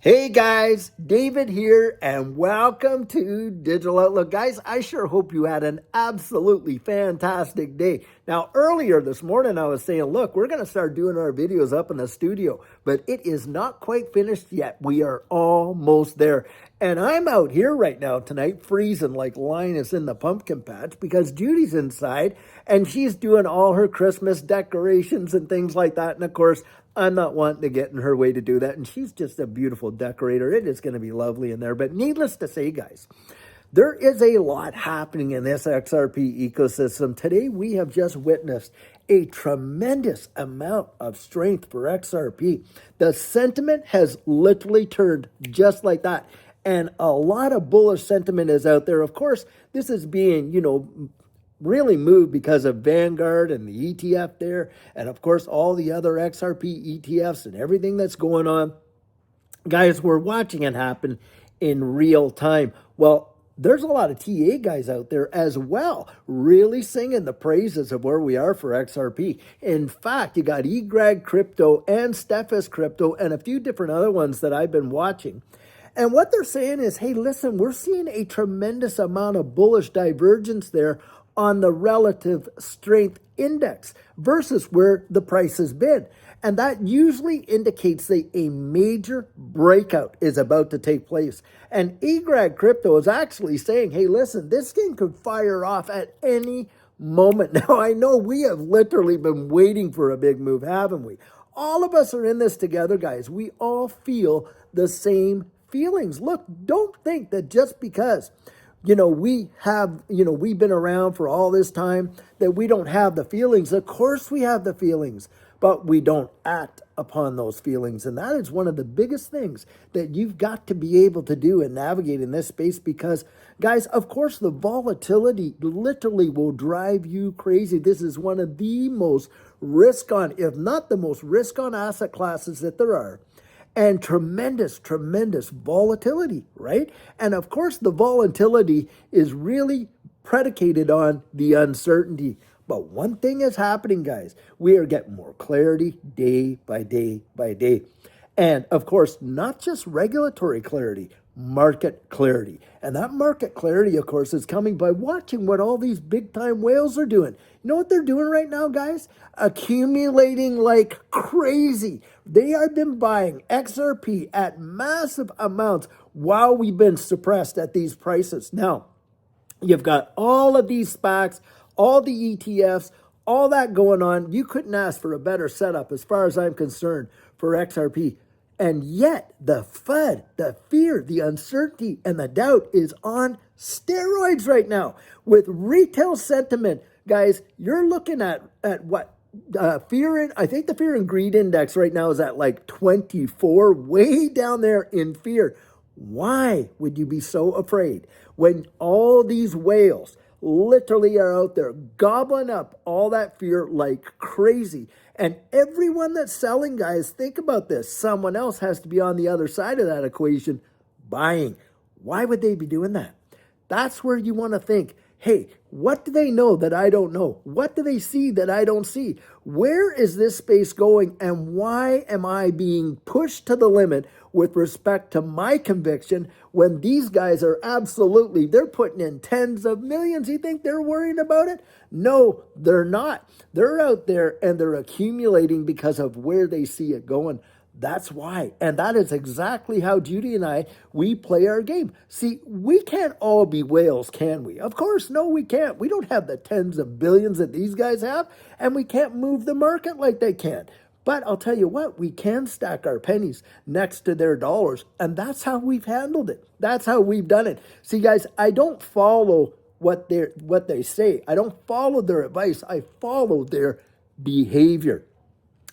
Hey guys, David here, and welcome to Digital Outlook. Guys, I sure hope you had an absolutely fantastic day. Now, earlier this morning, I was saying, look, we're going to start doing our videos up in the studio, but it is not quite finished yet. We are almost there. And I'm out here right now tonight, freezing like Linus in the pumpkin patch because Judy's inside and she's doing all her Christmas decorations and things like that. And of course, I'm not wanting to get in her way to do that. And she's just a beautiful decorator. It is going to be lovely in there. But needless to say, guys, there is a lot happening in this XRP ecosystem. Today, we have just witnessed a tremendous amount of strength for XRP. The sentiment has literally turned just like that. And a lot of bullish sentiment is out there. Of course, this is being, really moved because of Vanguard and the ETF there, and of course all the other XRP ETFs and everything that's going on. Guys, we're watching it happen in real time. Well, there's a lot of TA guys out there as well, really singing the praises of where we are for XRP. In fact, you got eGreg Crypto and Stephis Crypto and a few different other ones that I've been watching. And what they're saying is, hey, listen, we're seeing a tremendous amount of bullish divergence there on the relative strength index versus where the price has been. And that usually indicates that a major breakout is about to take place. And eGreg Crypto is actually saying, hey, listen, this thing could fire off at any moment. Now, I know we have literally been waiting for a big move, haven't we? All of us are in this together, guys. We all feel the same feelings. Look, don't think that just because we've been around for all this time that we don't have the feelings. Of course we have the feelings, but we don't act upon those feelings. And that is one of the biggest things that you've got to be able to do and navigate in this space because, guys, of course, the volatility literally will drive you crazy. This is one of the most risk-on, if not the most risk-on asset classes that there are. And tremendous volatility, right? And of course, the volatility is really predicated on the uncertainty. But one thing is happening, guys. We are getting more clarity day by day by day. And of course, not just regulatory clarity, market clarity. And that market clarity, of course, is coming by watching what all these big time whales are doing. You know what they're doing right now, guys? Accumulating like crazy. They have been buying XRP at massive amounts while we've been suppressed at these prices. Now, you've got all of these SPACs, all the ETFs, all that going on. You couldn't ask for a better setup as far as I'm concerned for XRP. And yet the FUD, the fear, the uncertainty, and the doubt is on steroids right now. With retail sentiment, guys, you're looking at what? I think the fear and greed index right now is at like 24, way down there in fear. Why would you be so afraid when all these whales literally are out there gobbling up all that fear like crazy? And everyone that's selling, guys, think about this. Someone else has to be on the other side of that equation buying. Why would they be doing that? That's where you want to think, hey, what do they know that I don't know? What do they see that I don't see? Where is this space going and why am I being pushed to the limit with respect to my conviction when these guys are absolutely, they're putting in tens of millions. You think they're worrying about it? No, they're not. They're out there and they're accumulating because of where they see it going. That's why. And that is exactly how Judy and I, we play our game. See, we can't all be whales, can we? Of course, no, we can't. We don't have the tens of billions that these guys have, and we can't move the market like they can. But I'll tell you what, we can stack our pennies next to their dollars, and that's how we've handled it. That's how we've done it. See, guys, I don't follow what they say. I don't follow their advice. I follow their behavior.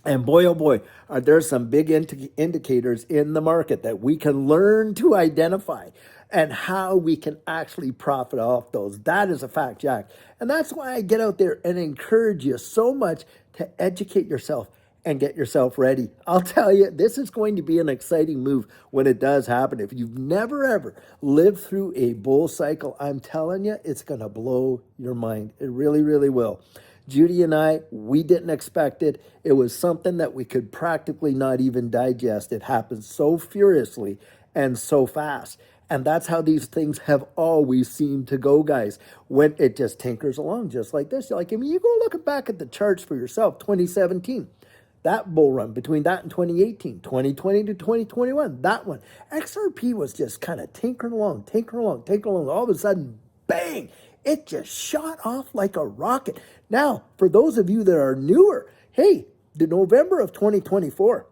And boy, oh boy, are there some big indicators in the market that we can learn to identify and how we can actually profit off those. That is a fact, Jack. And that's why I get out there and encourage you so much to educate yourself and get yourself ready. I'll tell you, this is going to be an exciting move when it does happen. If you've never, ever lived through a bull cycle, I'm telling you, it's going to blow your mind. It really, really will. Judy and I, we didn't expect it. It was something that we could practically not even digest. It happened so furiously and so fast. And that's how these things have always seemed to go, guys. When it just tinkers along just like this. Like, I mean, you go looking back at the charts for yourself, 2017. That bull run between that and 2018, 2020 to 2021, that one. XRP was just kind of tinkering along, tinkering along, tinkering along. All of a sudden, bang, it just shot off like a rocket. Now, for those of you that are newer, hey, the November of 2024,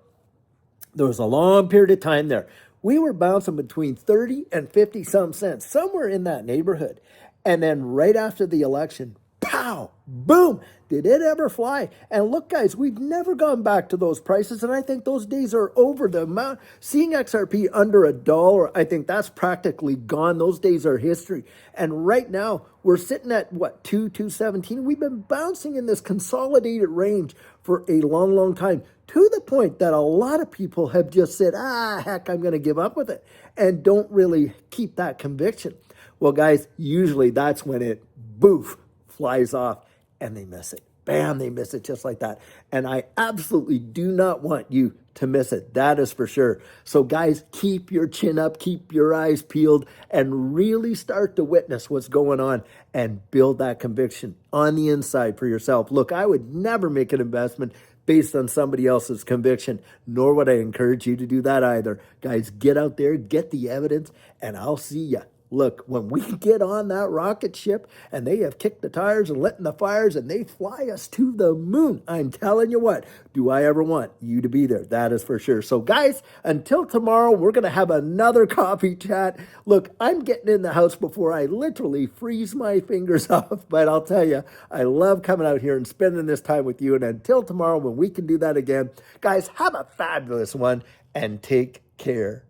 there was a long period of time there. We were bouncing between 30 and 50 some cents, somewhere in that neighborhood. And then right after the election, pow, boom, did it ever fly? And look, guys, we've never gone back to those prices, and I think those days are over. The amount, seeing XRP under $1, I think that's practically gone. Those days are history. And right now, we're sitting at, what, 217? We've been bouncing in this consolidated range for a long, long time, to the point that a lot of people have just said, heck, I'm going to give up with it, and don't really keep that conviction. Well, guys, usually that's when it, boof, flies off and they miss it. Bam, they miss it just like that. And I absolutely do not want you to miss it. That is for sure. So guys, keep your chin up, keep your eyes peeled, and really start to witness what's going on and build that conviction on the inside for yourself. Look, I would never make an investment based on somebody else's conviction, nor would I encourage you to do that either. Guys, get out there, get the evidence, and I'll see ya. Look, when we get on that rocket ship and they have kicked the tires and lit the fires and they fly us to the moon, I'm telling you what, do I ever want you to be there? That is for sure. So guys, until tomorrow, we're going to have another coffee chat. Look, I'm getting in the house before I literally freeze my fingers off, but I'll tell you, I love coming out here and spending this time with you. And until tomorrow, when we can do that again, guys, have a fabulous one and take care.